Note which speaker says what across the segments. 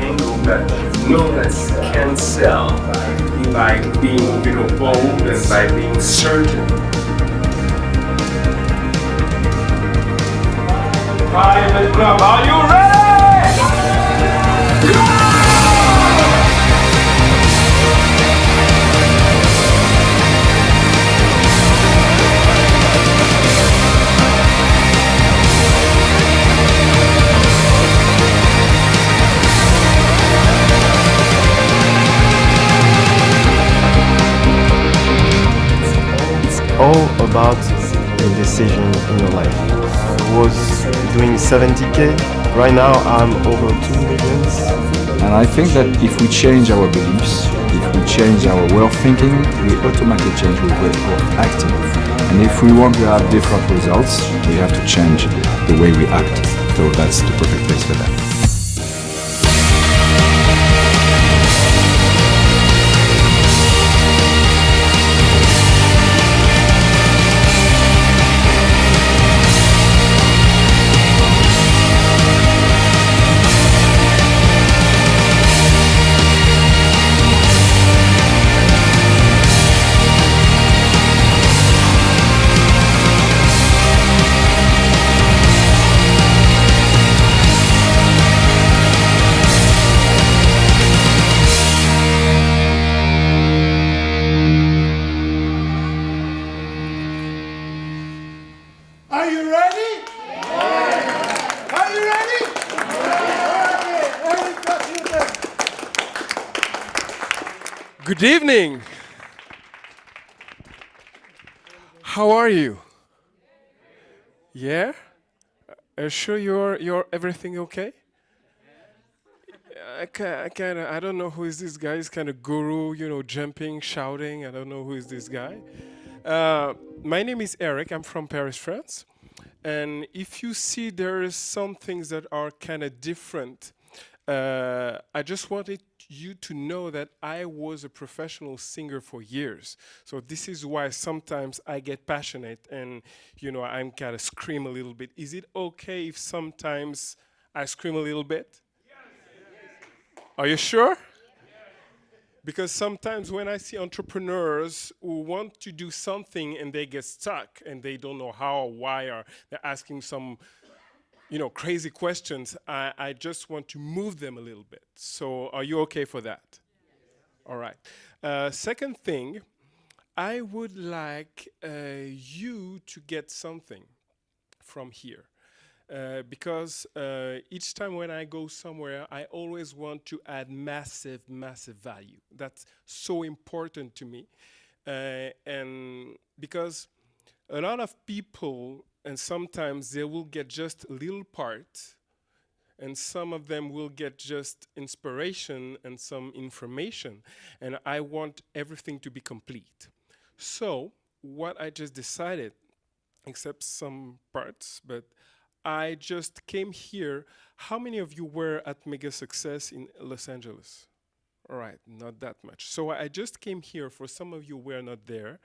Speaker 1: something that you know that can sell by being, bold and by being certain. Private Club, are you ready?
Speaker 2: All about the decision in your life. I was doing 70K, right now I'm over 2 millions.
Speaker 3: And I think that if we change our beliefs, if we change our way of thinking, we automatically change our way of acting. And if we want to have different results, we have to change the way we act. So that's the perfect place for that.
Speaker 4: Are you ready? Yeah. Are you ready? Yeah. Okay.
Speaker 1: Good evening. How are you? Yeah? Are you sure you're everything okay? I don't know who is this guy. He's kind of guru, jumping, shouting. I don't know who is this guy. My name is Eric. I'm from Paris, France. And if you see there is some things that are kind of different, I just wanted you to know that I was a professional singer for years. So this is why sometimes I get passionate and, I'm kind of scream a little bit. Is it okay if sometimes I scream a little bit? Are you sure? Because sometimes when I see entrepreneurs who want to do something and they get stuck and they don't know how or why, or they're asking some, crazy questions, I just want to move them a little bit. So are you okay for that? All right. Second thing, I would like you to get something from here. Because each time when I go somewhere, I always want to add massive, massive value. That's so important to me. And because a lot of people, and sometimes they will get just a little part, and some of them will get just inspiration and some information. And I want everything to be complete. So what I just decided, except some parts, but I just came here. How many of you were at Mega Success in Los Angeles? All right, not that much. So I just came here. For some of you who were not there.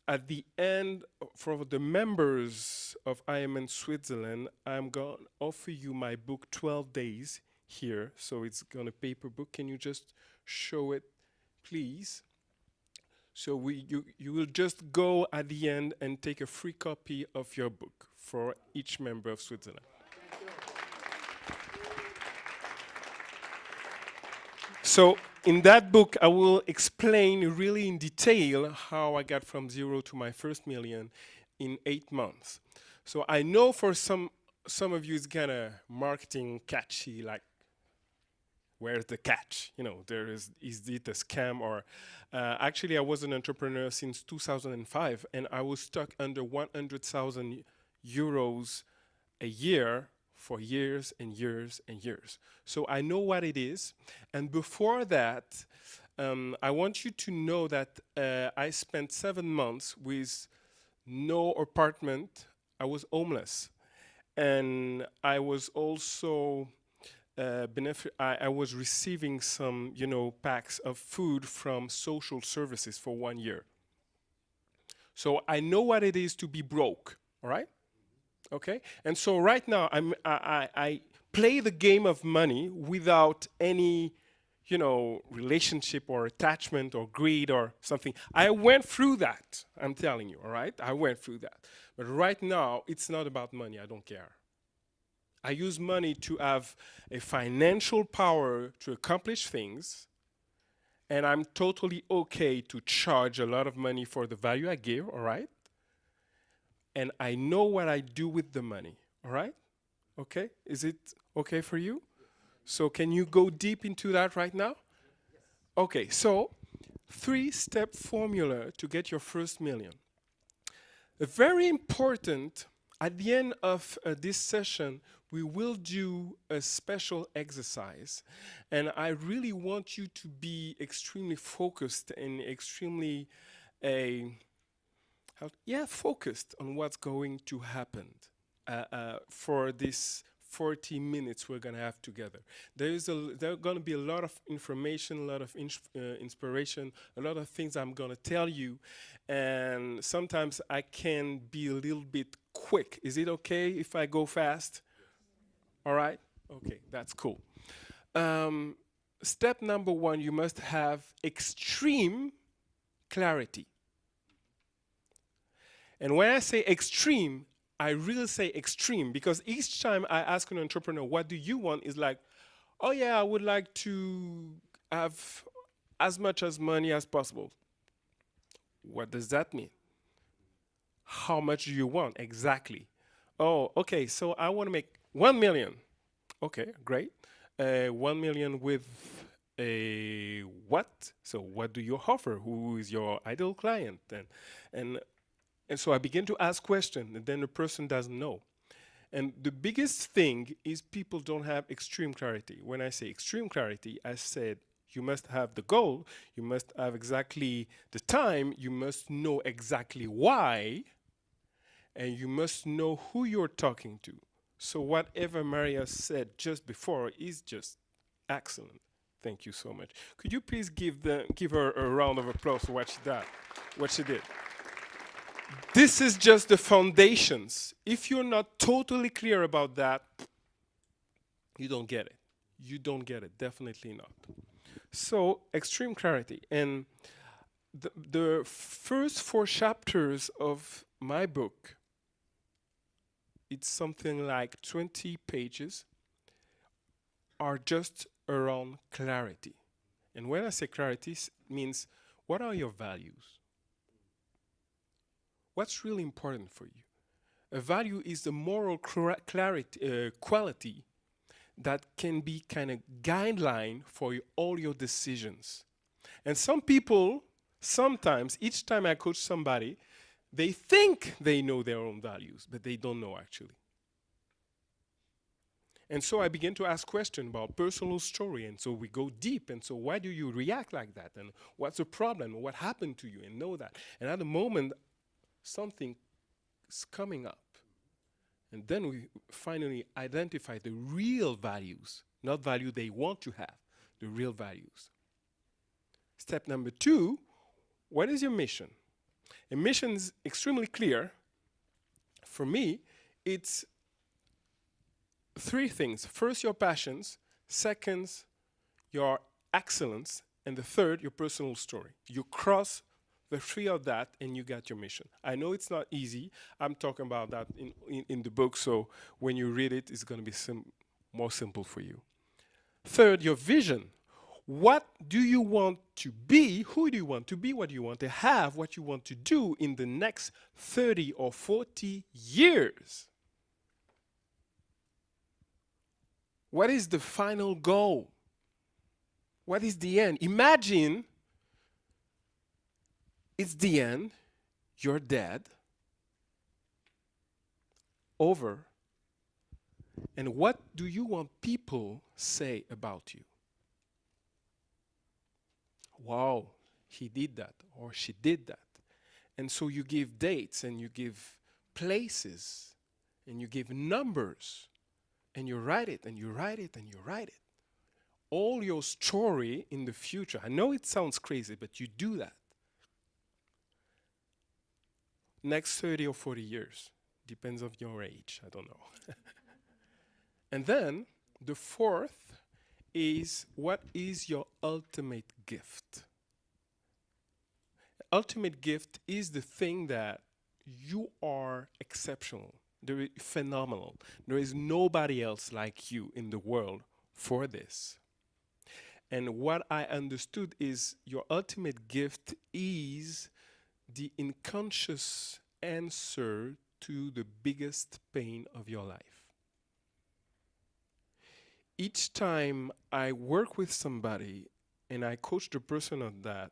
Speaker 1: At the end, for the members of IMN Switzerland, I'm going to offer you my book, 12 Days, here. So it's going to paper book. Can you just show it, please? So you will just go at the end and take a free copy of your book for each member of Switzerland. So in that book, I will explain really in detail how I got from 0 to my first million in 8 months. So I know for some of you it's kind of marketing catchy, like, where's the catch? Is it a scam or... actually, I was an entrepreneur since 2005, and I was stuck under 100,000 euros a year for years and years and years. So I know what it is. And before that, I want you to know that I spent 7 months with no apartment. I was homeless. And I was also... I was receiving some, packs of food from social services for 1 year. So I know what it is to be broke, all right? Okay? And so right now, play the game of money without any, relationship or attachment or greed or something. I went through that, I'm telling you, all right? I went through that. But right now, it's not about money. I don't care. I use money to have a financial power to accomplish things, and I'm totally okay to charge a lot of money for the value I give, all right? And I know what I do with the money, all right? Okay? Is it okay for you? So can you go deep into that right now? Okay, so 3-step formula to get your first million. A very important, at the end of this session, we will do a special exercise. And I really want you to be extremely focused and extremely focused on what's going to happen for this 40 minutes we're going to have together. There are going to be a lot of information, a lot of inspiration, a lot of things I'm going to tell you, and sometimes I can be a little bit quick. Is it okay if I go fast? All right? Okay, that's cool. Step number 1, you must have extreme clarity. And when I say extreme, I really say extreme, because each time I ask an entrepreneur, what do you want? Is like, oh yeah, I would like to have as much as money as possible. What does that mean? How much do you want exactly? Oh, okay, so I want to make 1 million. Okay, great. 1 million with a what? So what do you offer? Who is your ideal client? And so I begin to ask questions, and then the person doesn't know. And the biggest thing is people don't have extreme clarity. When I say extreme clarity, I said you must have the goal, you must have exactly the time, you must know exactly why, and you must know who you're talking to. So whatever Maria said just before is just excellent. Thank you so much. Could you please give her a round of applause for what she did? This is just the foundations. If you're not totally clear about that, you don't get it. You don't get it, definitely not. So, extreme clarity. And the first 4 chapters of my book, it's something like 20 pages, are just around clarity. And when I say clarity, it means what are your values? What's really important for you? A value is the moral quality that can be kind of guideline for all your decisions. And some people, sometimes, each time I coach somebody, they think they know their own values, but they don't know actually. And so I begin to ask questions about personal story, and so we go deep, and so why do you react like that, and what's the problem, what happened to you, and know that. And at the moment, something is coming up. And then we finally identify the real values, not value they want to have, the real values. Step number 2, what is your mission? A mission is extremely clear. For me, it's 3 things. First, your passions. Second, your excellence. And the third, your personal story. You cross the 3 of that, and you got your mission. I know it's not easy. I'm talking about that in the book, so when you read it, it's going to be more simple for you. Third, your vision. What do you want to be? Who do you want to be? What do you want to have? What you want to do in the next 30 or 40 years? What is the final goal? What is the end? Imagine it's the end, you're dead, over, and what do you want people say about you? Wow, he did that, or she did that. And so you give dates, and you give places, and you give numbers, and you write it, and you write it, and you write it. All your story in the future. I know it sounds crazy, but you do that. Next 30 or 40 years. Depends on your age, I don't know. And then The fourth is, what is your ultimate gift? Ultimate gift is the thing that you are exceptional, phenomenal. There is nobody else like you in the world for this. And what I understood is your ultimate gift is the unconscious answer to the biggest pain of your life. Each time I work with somebody and I coach the person on that,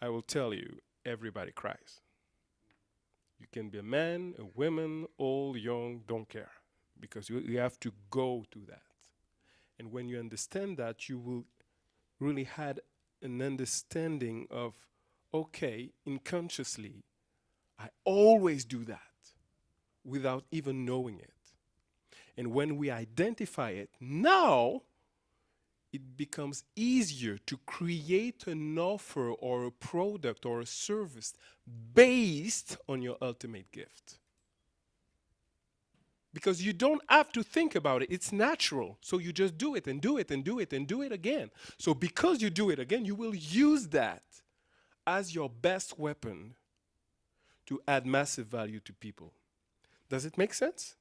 Speaker 1: I will tell you, everybody cries. You can be a man, a woman, old, young, don't care. Because you have to go to that. And when you understand that, you will really had an understanding of, okay, unconsciously, I always do that without even knowing it. And when we identify it, now it becomes easier to create an offer or a product or a service based on your ultimate gift. Because you don't have to think about it. It's natural. So you just do it and do it and do it and do it again. So because you do it again, you will use that as your best weapon to add massive value to people. Does it make sense?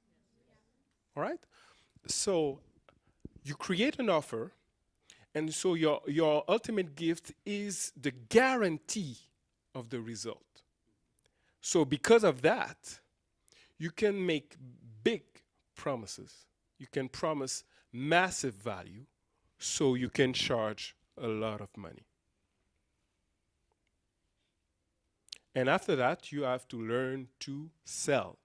Speaker 1: All right? So you create an offer, and so your ultimate gift is the guarantee of the result. So because of that, you can make big promises. You can promise massive value, so you can charge a lot of money. And after that, you have to learn to sell.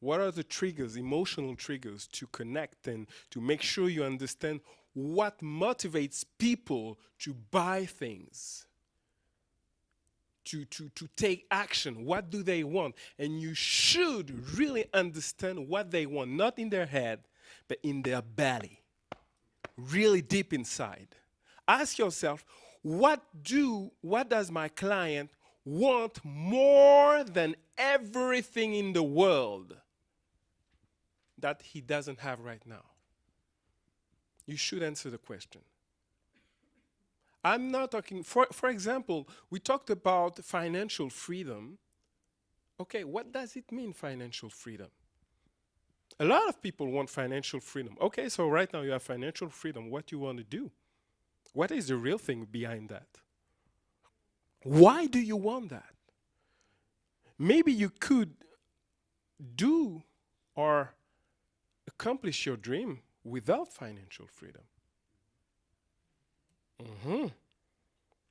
Speaker 1: What are the triggers, emotional triggers, to connect and to make sure you understand what motivates people to buy things, to take action? What do they want? And you should really understand what they want, not in their head, but in their belly, really deep inside. Ask yourself, what does my client want more than everything in the world that he doesn't have right now? You should answer the question. I'm not talking, for example, we talked about financial freedom. Okay, what does it mean, financial freedom? A lot of people want financial freedom. Okay, so right now you have financial freedom. What do you want to do? What is the real thing behind that? Why do you want that? Maybe you could do or accomplish your dream without financial freedom.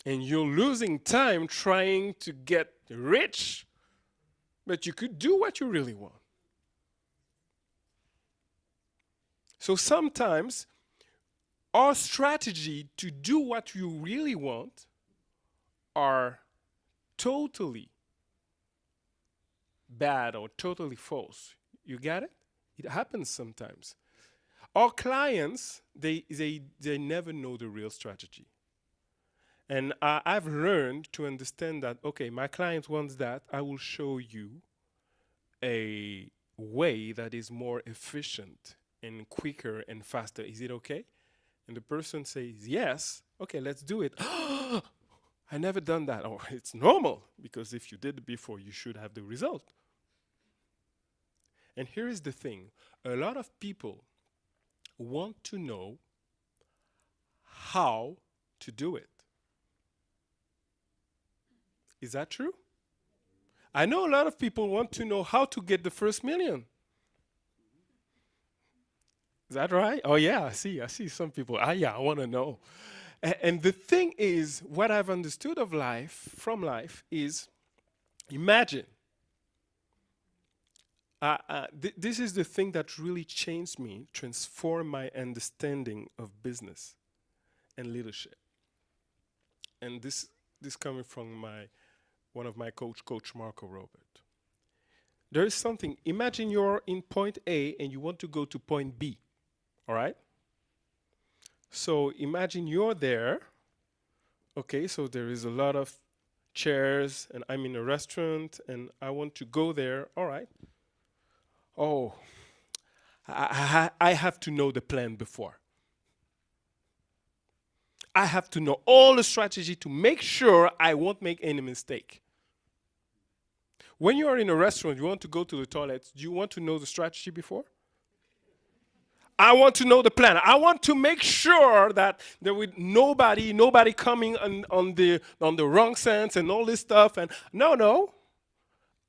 Speaker 1: And you're losing time trying to get rich, but you could do what you really want. So sometimes our strategy to do what you really want are totally bad or totally false. You get it? It happens sometimes. Our clients, they never know the real strategy. And I've learned to understand that, okay, my client wants that. I will show you a way that is more efficient and quicker and faster. Is it okay? And the person says, yes. Okay, let's do it. I never done that. Oh, it's normal, because if you did it before, you should have the result. And here is the thing. A lot of people want to know how to do it. Is that true? I know a lot of people want to know how to get the first million. Is that right? Oh yeah, I see some people. Yeah, I want to know. And the thing is, what I've understood of life, from life, is, imagine. This is the thing that really changed me, transformed my understanding of business and leadership. And this coming from one of my coach Marco Robert. There is something. Imagine you're in point A and you want to go to point B. All right? So imagine you're there. Okay, so there is a lot of chairs, and I'm in a restaurant, and I want to go there. All right. Oh, I have to know the plan before. I have to know all the strategy to make sure I won't make any mistake. When you are in a restaurant, you want to go to the toilet, do you want to know the strategy before? I want to know the plan. I want to make sure that there will nobody coming on the wrong sense and all this stuff. And no.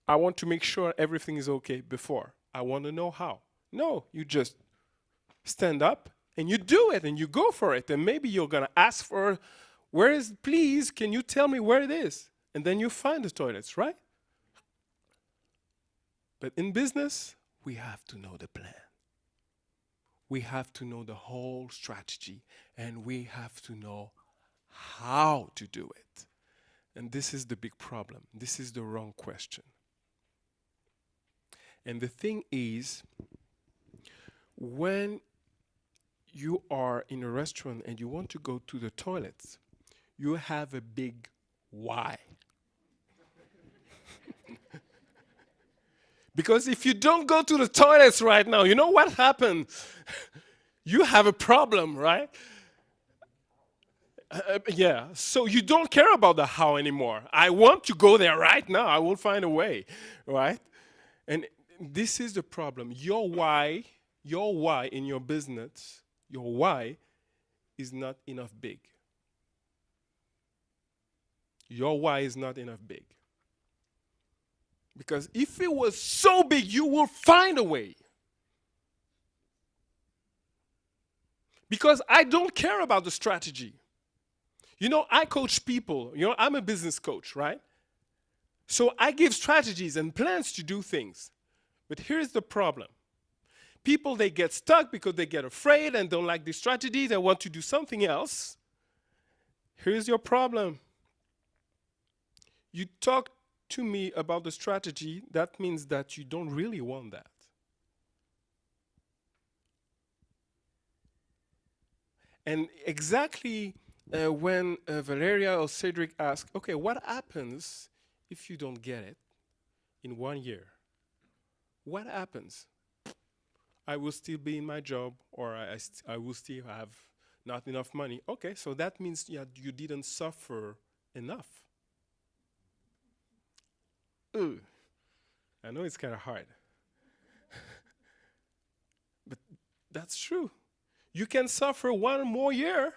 Speaker 1: I want to make sure everything is okay before. I want to know how. No, you just stand up and you do it and you go for it. And maybe you're going to ask for, where is, please, can you tell me where it is? And then you find the toilets, right? But in business, we have to know the plan. We have to know the whole strategy, and we have to know how to do it. And this is the big problem. This is the wrong question. And the thing is, when you are in a restaurant and you want to go to the toilets, you have a big why. Because if you don't go to the toilets right now, you know what happens? You have a problem, right? Yeah, so you don't care about the how anymore. I want to go there right now. I will find a way, right? And this is the problem. Your why in your business, your why is not enough big. Your why is not enough big. Because if it was so big, you will find a way. Because I don't care about the strategy. You know, I coach people. You know, I'm a business coach, right? So I give strategies and plans to do things. But here's the problem. People, they get stuck because they get afraid and don't like the strategy. They want to do something else. Here's your problem. You talk to me about the strategy, that means that you don't really want that. And exactly when Valeria or Cedric ask, okay, what happens if you don't get it in 1 year? What happens? I will still be in my job, or I will still have not enough money. Okay, so that means you didn't suffer enough. Ooh, I know it's kind of hard. But that's true. You can suffer 1 more year.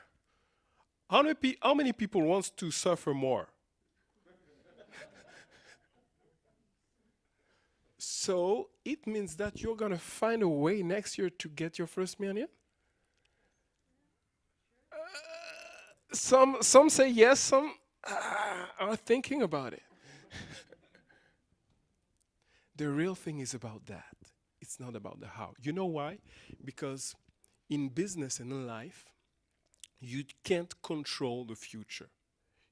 Speaker 1: How many people wants to suffer more? So it means that you're going to find a way next year to get your first million? Some say yes, some are thinking about it. The real thing is about that. It's not about the how. You know why? Because in business and in life, you can't control the future.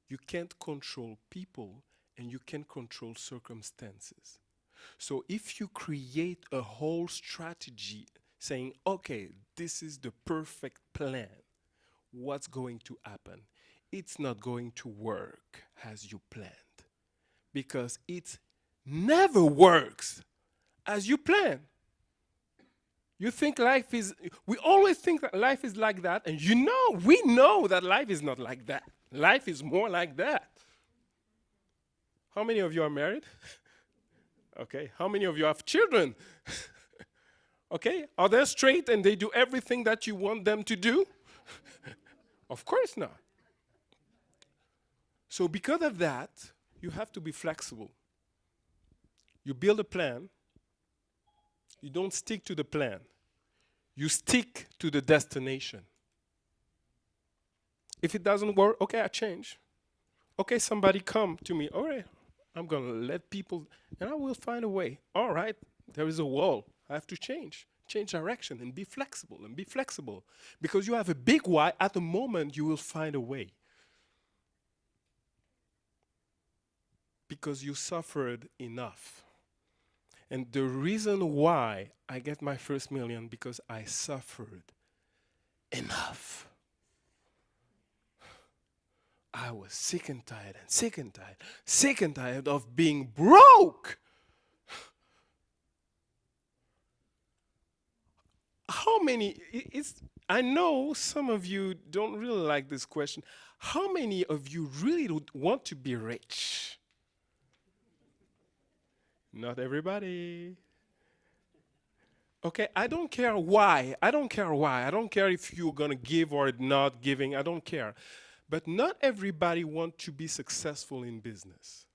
Speaker 1: You can't control people, and you can't control circumstances. So if you create a whole strategy saying, okay, this is the perfect plan, what's going to happen? It's not going to work as you planned, because it never works as you plan. You think life is, we always think that life is like that, and we know that life is not like that. Life is more like that. How many of you are married? Okay, how many of you have children? Okay, are they straight and they do everything that you want them to do? Of course not. So because of that, you have to be flexible. You build a plan. You don't stick to the plan. You stick to the destination. If it doesn't work, okay, I change. Okay, somebody come to me. All right, I'm going to let people, and I will find a way. All right, there is a wall. I have to change direction, and be flexible, Because you have a big why, at the moment you will find a way. Because you suffered enough. And the reason why I get my first million, because I suffered enough. I was sick and tired of being broke. how many, I know some of you don't really like this question. How many of you really would want to be rich? Not everybody. Okay, I don't care why. I don't care why. I don't care if you're going to give or not giving. I don't care. But not everybody wants to be successful in business.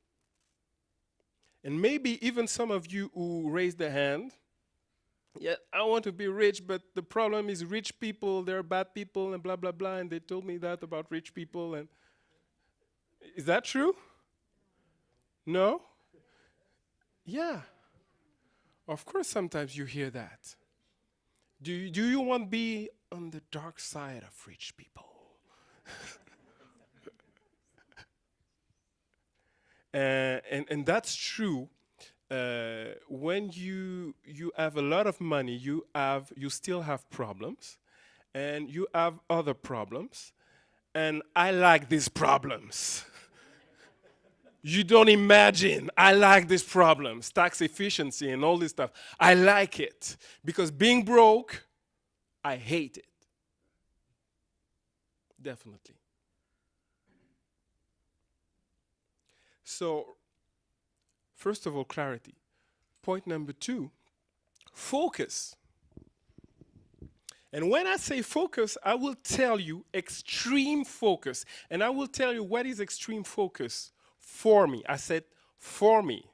Speaker 1: And maybe even some of you who raised the hand, yeah, I want to be rich, but the problem is rich people, they're bad people and blah, blah, blah. And they told me that about rich people. And is that true? No? Yeah. Of course, sometimes you hear that. Do you want to be on the dark side of rich people? And that's true. When you have a lot of money, you still have problems, and you have other problems, and I like these problems. You don't imagine. I like these problems, tax efficiency and all this stuff. I like it because being broke, I hate it. Definitely. So, first of all, clarity. Point number 2, focus. And when I say focus, I will tell you extreme focus. And I will tell you what is extreme focus for me. I said for me.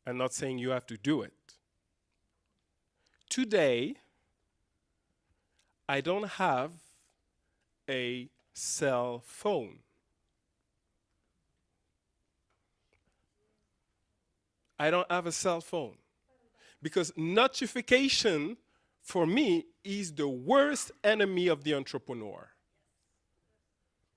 Speaker 1: I'm not saying you have to do it. Today, I don't have a cell phone. I don't have a cell phone. Because notification, for me, is the worst enemy of the entrepreneur.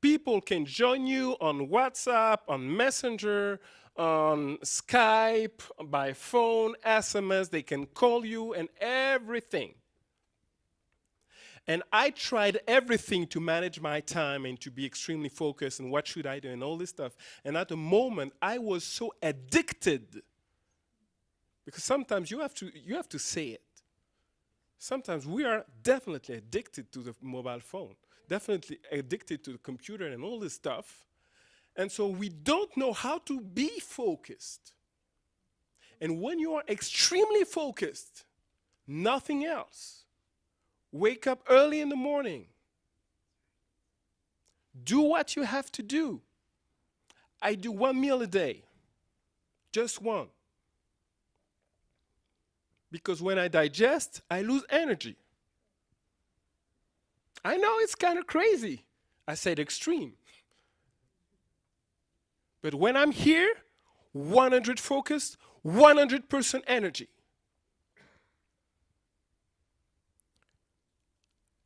Speaker 1: People can join you on WhatsApp, on Messenger, on Skype, by phone, SMS. They can call you and everything. And I tried everything to manage my time and to be extremely focused and what should I do and all this stuff. And at the moment, I was so addicted. Because sometimes you have to say it. Sometimes we are definitely addicted to the mobile phone, definitely addicted to the computer and all this stuff. And so we don't know how to be focused. And when you are extremely focused, nothing else. Wake up early in the morning. Do what you have to do. I do 1 meal a day, just one. Because when I digest, I lose energy. I know it's kind of crazy. I said extreme. But when I'm here, 100 focused, 100% energy.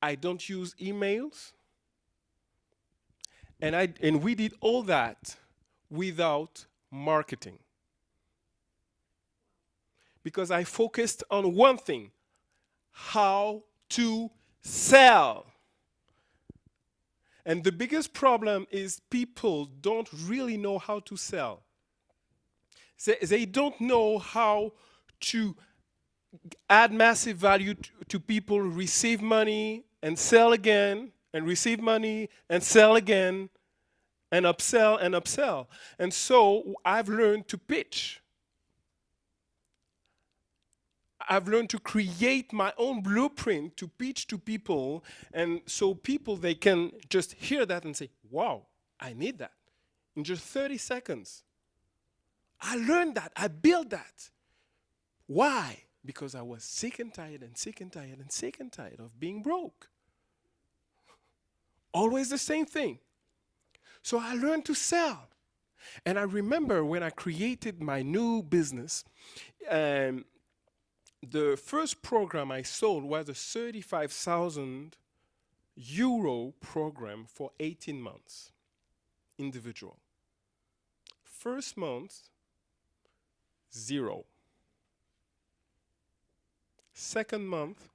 Speaker 1: I don't use emails. And we did all that without marketing. Because I focused on one thing, how to sell. And the biggest problem is people don't really know how to sell. They don't know how to add massive value to people, receive money and sell again, and receive money and sell again, and upsell and upsell. And so I've learned to pitch. I've learned to create my own blueprint to pitch to people, and so people, they can just hear that and say, wow, I need that. In just 30 seconds. I learned that. I built that. Why? Because I was sick and tired and sick and tired and sick and tired of being broke. Always the same thing. So I learned to sell. And I remember when I created my new business, the first program I sold was a 35,000 euro program for 18 months, individual. First month, 0. Second month,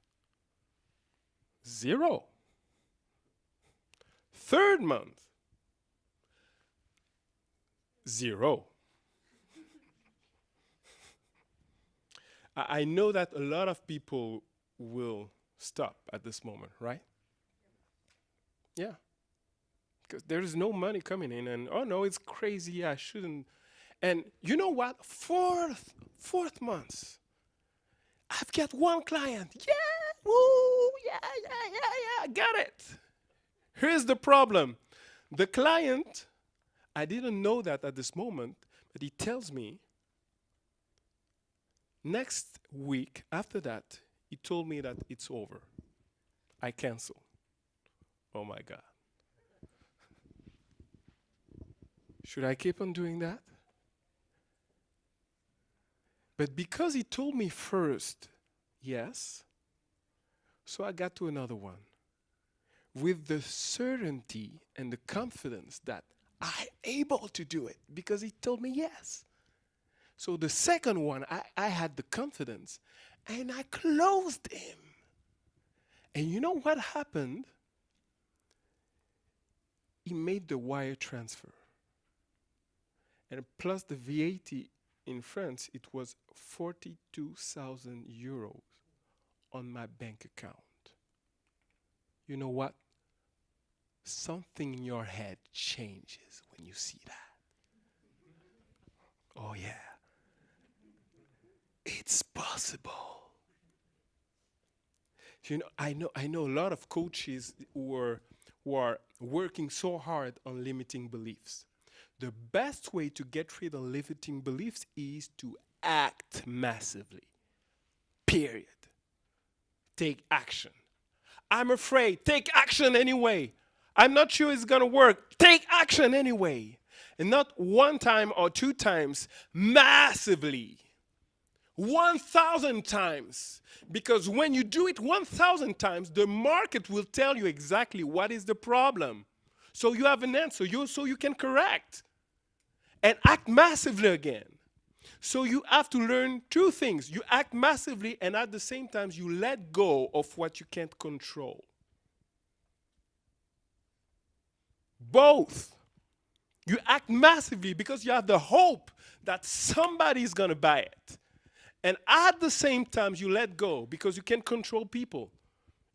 Speaker 1: 0. Third month, 0. I know that a lot of people will stop at this moment, right? Yeah. Because there is no money coming in, and oh no, it's crazy. I shouldn't. And you know what? Fourth month, I've got one client. Yeah, woo, yeah, got it. Here's the problem. The client, I didn't know that at this moment, but he tells me next week after that, he told me that it's over. I cancel. Oh my God. Should I keep on doing that? But because he told me first, yes, so I got to another one with the certainty and the confidence that I'm able to do it because he told me yes. So the second one, I had the confidence and I closed him. And you know what happened? He made the wire transfer. And plus the VAT in France, it was 42,000 euros on my bank account. You know what? Something in your head changes when you see that. Oh yeah. It's possible. You know, I know a lot of coaches who are working so hard on limiting beliefs. The best way to get rid of limiting beliefs is to act massively. Period. Take action. I'm afraid. Take action anyway. I'm not sure it's going to work. Take action anyway. And not one time or two times, massively. 1,000 times. Because when you do it 1,000 times, the market will tell you exactly what is the problem. So you have an answer, so you can correct. And act massively again. So you have to learn two things. You act massively, and at the same time, you let go of what you can't control. Both. You act massively because you have the hope that somebody is going to buy it. And at the same time, you let go because you can't control people.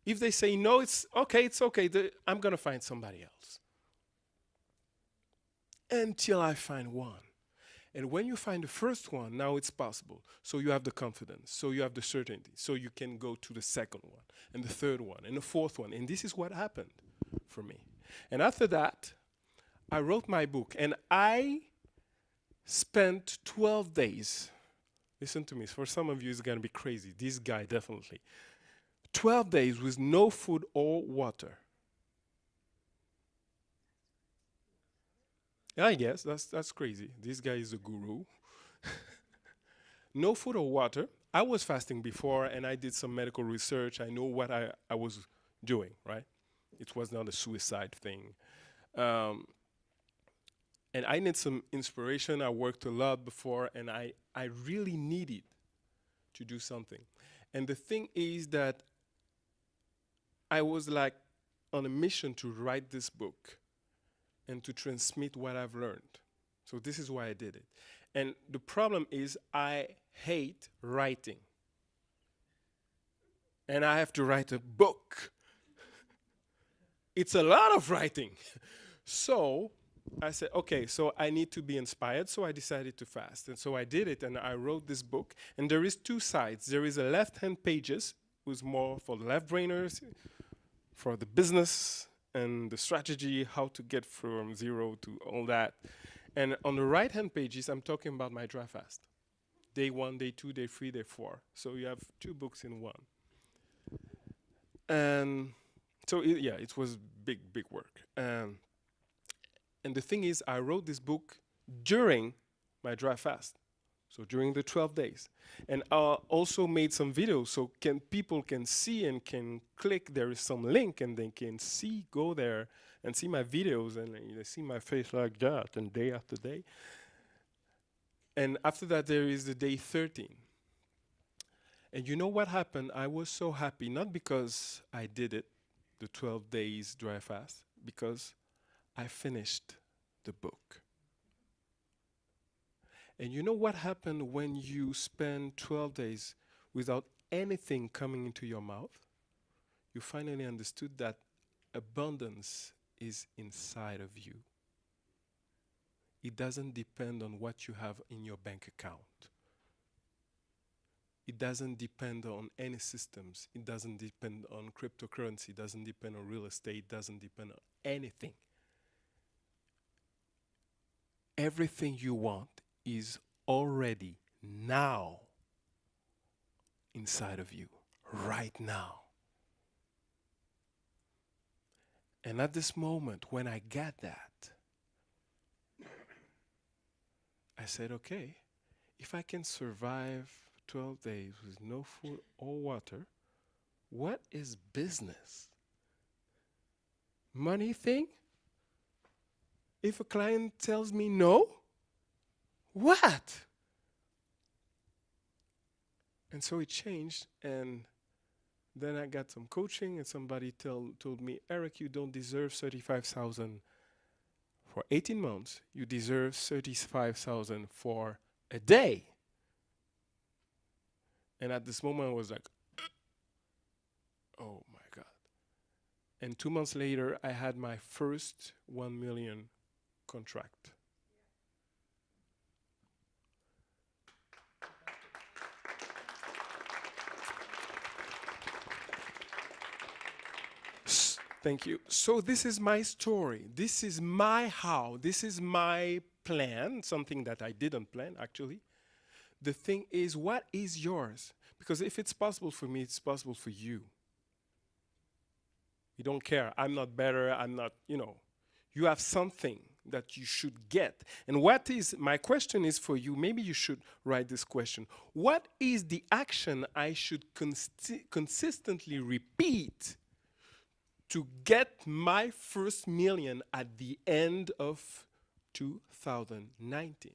Speaker 1: If they say no, it's okay, I'm going to find somebody else. Until I find one. And when you find the first one, now it's possible. So you have the confidence, so you have the certainty, so you can go to the second one, and the third one, and the fourth one. And this is what happened for me. And after that, I wrote my book, and I spent 12 days. Listen to me, for some of you it's going to be crazy. This guy, definitely. 12 days with no food or water. I guess that's crazy. This guy is a guru. No food or water. I was fasting before, and I did some medical research. I know what I was doing, right? It was not a suicide thing. And I need some inspiration. I worked a lot before, and I really needed to do something. And the thing is that I was like on a mission to write this book and to transmit what I've learned. So this is why I did it. And the problem is I hate writing. And I have to write a book. It's a lot of writing. So I said, okay, so I need to be inspired, so I decided to fast. And so I did it, and I wrote this book. And there is two sides. There is a left-hand pages, who's more for the left-brainers, for the business, and the strategy, how to get from zero to all that. And on the right-hand pages, I'm talking about my dry fast. Day 1, day 2, day 3, day 4. So you have 2 books in one. And so, it was big work. And the thing is, I wrote this book during my dry fast. So during the 12 days. And I also made some videos so people can see and can click. There is some link and they can see, go there and see my videos and they see my face like that and day after day. And after that, there is the day 13. And you know what happened? I was so happy, not because I did it, the 12 days dry fast, because I finished the book. And you know what happened when you spend 12 days without anything coming into your mouth? you finally understood that abundance is inside of you. It doesn't depend on what you have in your bank account. It doesn't depend on any systems. It doesn't depend on cryptocurrency. It doesn't depend on real estate. It doesn't depend on anything. Everything you want is already now inside of you, right now. And at this moment, when I got that, I said, okay, if I can survive 12 days with no food or water, what is business? Money thing? If a client tells me no, what? And so it changed, and then I got some coaching, and somebody told me, Eric, you don't deserve 35,000 for 18 months. You deserve 35,000 for a day. And at this moment, I was like, oh my God. And 2 months later, I had my first 1 million contract. Thank you. So this is my story. This is my how. This is my plan, something that I didn't plan, actually. The thing is, what is yours? Because if it's possible for me, it's possible for you. You don't care. I'm not better. I'm not, You have something that you should get. And what is, my question is for you, maybe you should write this question. What is the action I should consistently repeat to get my first million at the end of 2019?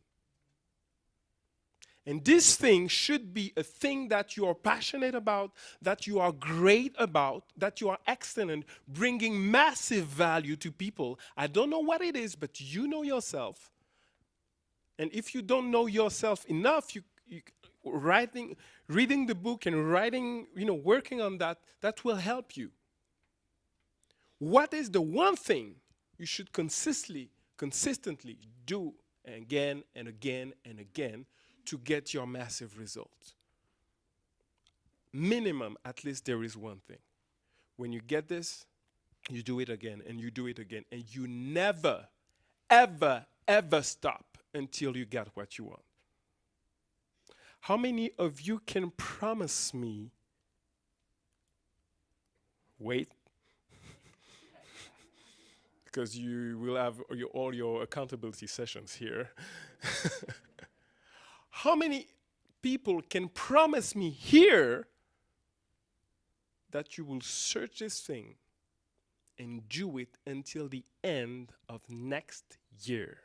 Speaker 1: And this thing should be a thing that you are passionate about, that you are great about, that you are excellent, bringing massive value to people. I don't know what it is, but you know yourself. And if you don't know yourself enough, reading the book and writing, working on that will help you. What is the one thing you should consistently do again and again and again to get your massive results? Minimum, at least there is one thing. When you get this, you do it again and you do it again. And you never, ever, ever stop until you get what you want. How many of you can promise me, wait, because you will have all your accountability sessions here. How many people can promise me here that you will search this thing and do it until the end of next year?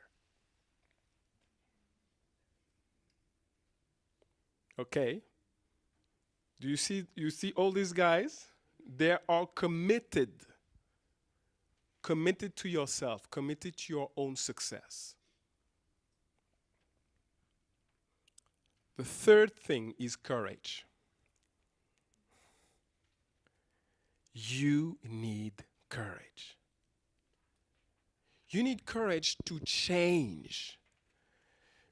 Speaker 1: Okay. Do you see all these guys? They are committed. Committed to yourself, committed to your own success. The third thing is courage. You need courage. You need courage to change.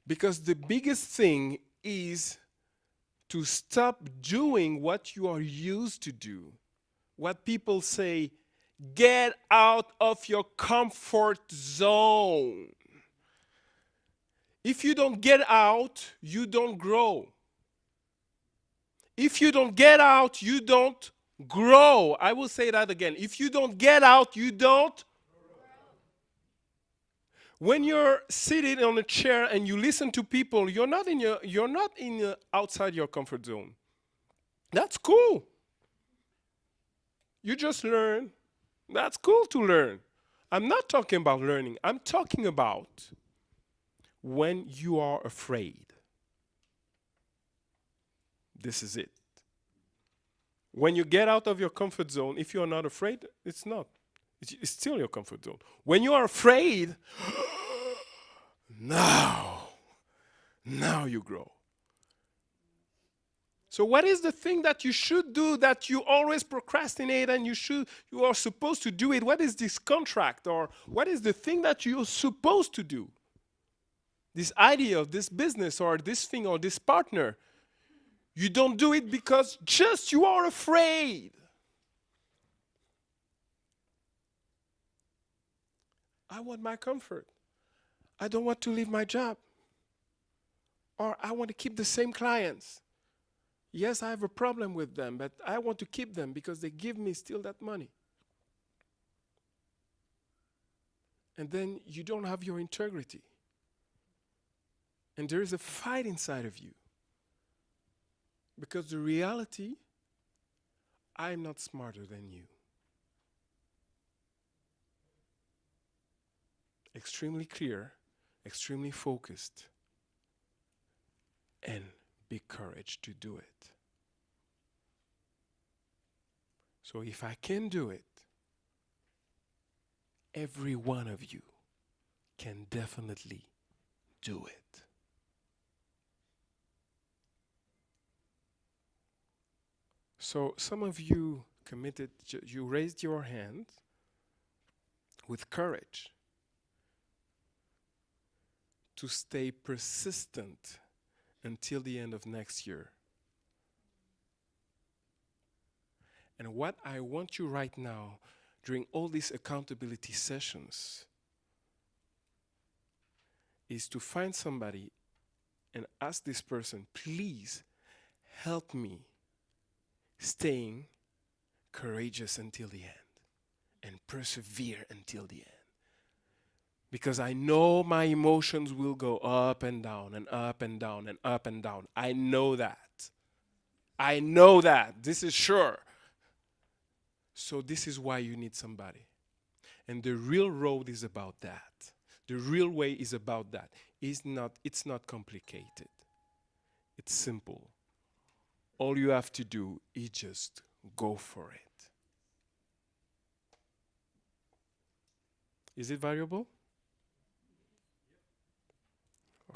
Speaker 1: Because the biggest thing is to stop doing what you are used to do. What people say, get out of your comfort zone. If you don't get out, you don't grow. If you don't get out, you don't grow. I will say that again. If you don't get out, you don't grow. When you're sitting on a chair and you listen to people, you're not outside your comfort zone. That's cool. You just learn. That's cool to learn. I'm not talking about learning. I'm talking about when you are afraid. This is it. When you get out of your comfort zone, if you are not afraid, it's not. It's still your comfort zone. When you are afraid, now you grow. So what is the thing that you should do that you always procrastinate and you are supposed to do it? What is this contract, or what is the thing that you're supposed to do? This idea of this business or this thing or this partner. You don't do it because just you are afraid. I want my comfort. I don't want to leave my job. Or I want to keep the same clients. Yes, I have a problem with them, but I want to keep them because they give me still that money. And then you don't have your integrity. And there is a fight inside of you. Because the reality, I'm not smarter than you. Extremely clear, extremely focused, and big courage to do it. So if I can do it, every one of you can definitely do it. So some of you committed, you raised your hand with courage to stay persistent until the end of next year. And what I want you right now, during all these accountability sessions, is to find somebody and ask this person, please help me staying courageous until the end and persevere until the end. Because I know my emotions will go up and down and up and down and up and down. I know that. I know that. This is sure. So this is why you need somebody. And the real road is about that. The real way is about that. It's not complicated. It's simple. All you have to do is just go for it. Is it valuable?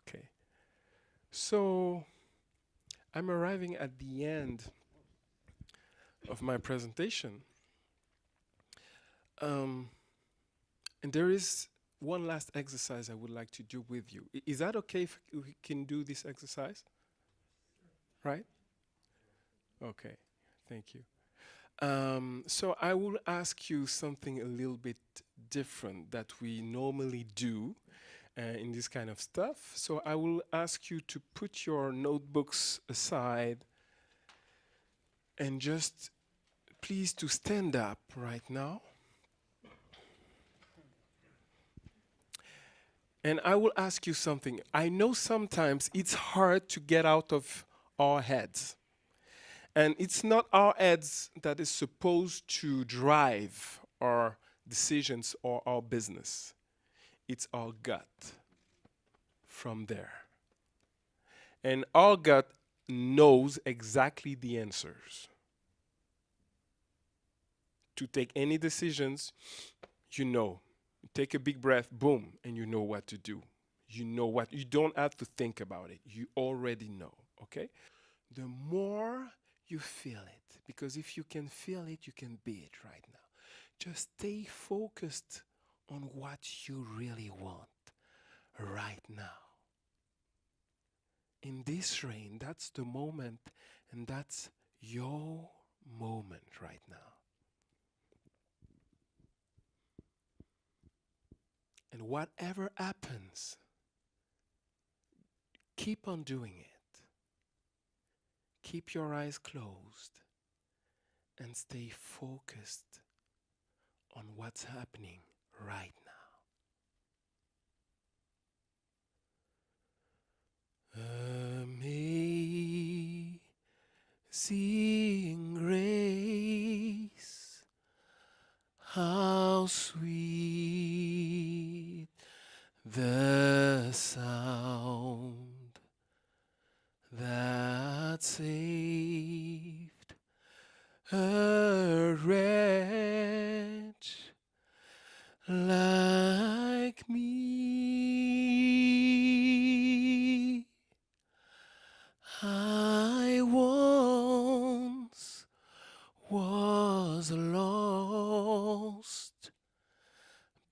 Speaker 1: Okay. So I'm arriving at the end of my presentation. And there is one last exercise I would like to do with you. Is that okay if we can do this exercise? Right? Okay, thank you. So I will ask you something a little bit different that we normally do in this kind of stuff. So I will ask you to put your notebooks aside and just please to stand up right now. And I will ask you something. I know sometimes it's hard to get out of our heads. And it's not our heads that is supposed to drive our decisions or our business. It's our gut from there. And our gut knows exactly the answers. To take any decisions, you know. You take a big breath, boom, and you know what to do. You know what, you don't have to think about it. You already know, okay? The more you feel it, because if you can feel it, you can be it right now. Just stay focused on what you really want right now. In this rain, that's the moment, and that's your moment right now. And whatever happens, keep on doing it. Keep your eyes closed and stay focused on what's happening right now. Amazing grace, how sweet the sound that saved a wretch like me. I want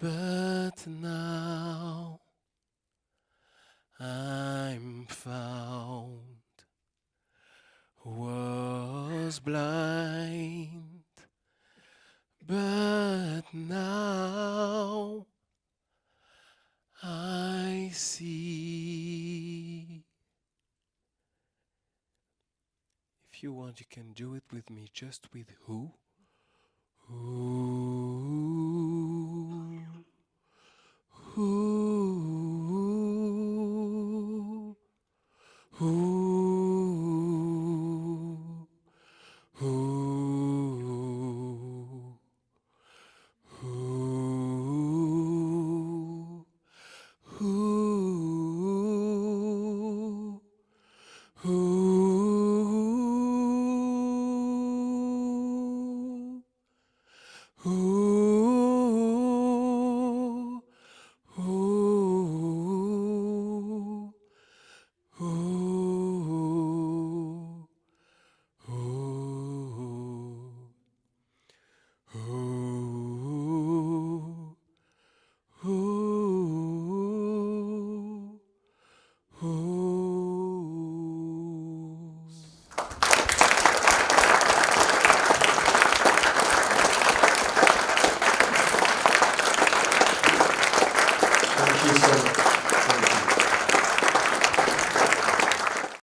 Speaker 1: but now I'm found. Was blind, but now I see. If you want, you can do it with me, just with who? Who?